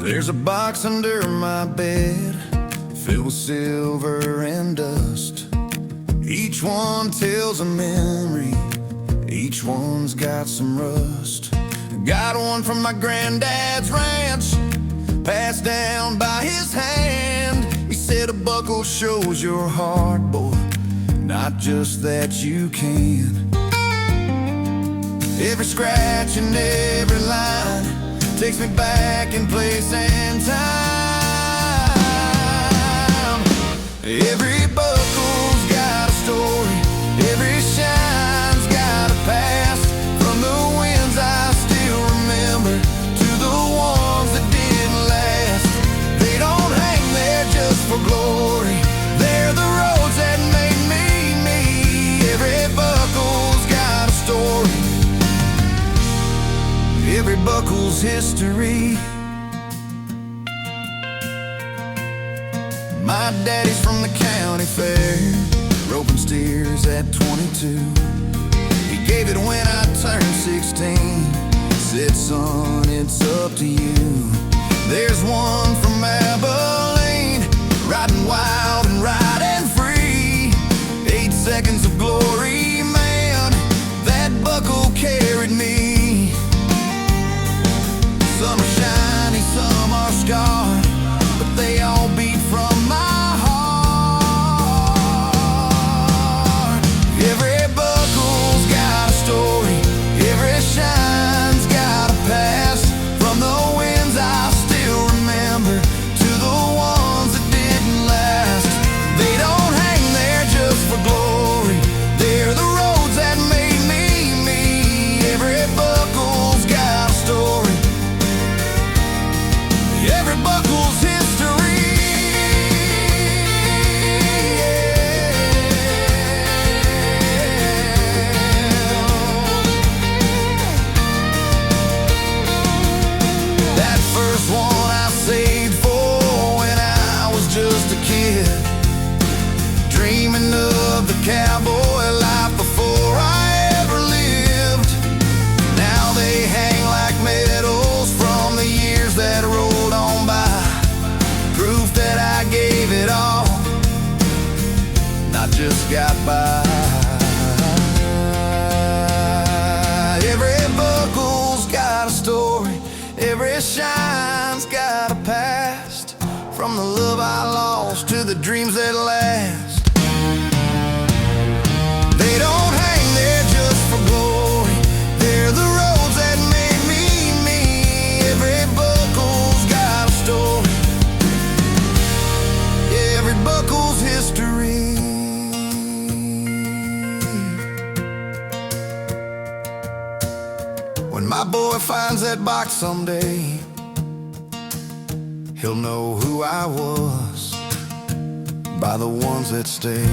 There's a box under my bed, filled with silver and dust. Each one tells a memory, each one's got some rust. Got one from my granddad's ranch, passed down by his hand. He said a buckle shows your heart, boy, not just that you can. Every scratch and every line takes me back in place and time. Every buckle's got a story, every shine's got a past. From the winds I still remember to the ones that didn't last. They don't hang there just for glory, they're the roads that made me me. Every buckle's got a story, every buckle's history. My daddy's from the county fair, roping steers at 22. He gave it when I turned 16. Said, son, it's up to you. There's one from Abilene, riding wild and riding free. 8 seconds of glory, man, that buckle carried me. Some are shiny, some are scarred, but they all beat from my heart. Every buckle's got a story, every shine's got a past. From the winds I still remember to the ones that didn't last. They don't hang there just for glory, they're the roads that made me me. Every buckle's got a story, every buckle's history. That first one I saved for when I was just a kid, dreaming of the cowboy life before I ever lived. Now they hang like medals from the years that rolled on by, proof that I gave it all, not just got by. Every buckle's got a story, every shine's got a past. From the love I lost to the dreams that last. They don't hang there just for glory, they're the roads that made me me. Every buckle's got a story, every buckle's history. When my boy finds that box someday, he'll know who I was by the ones that stay.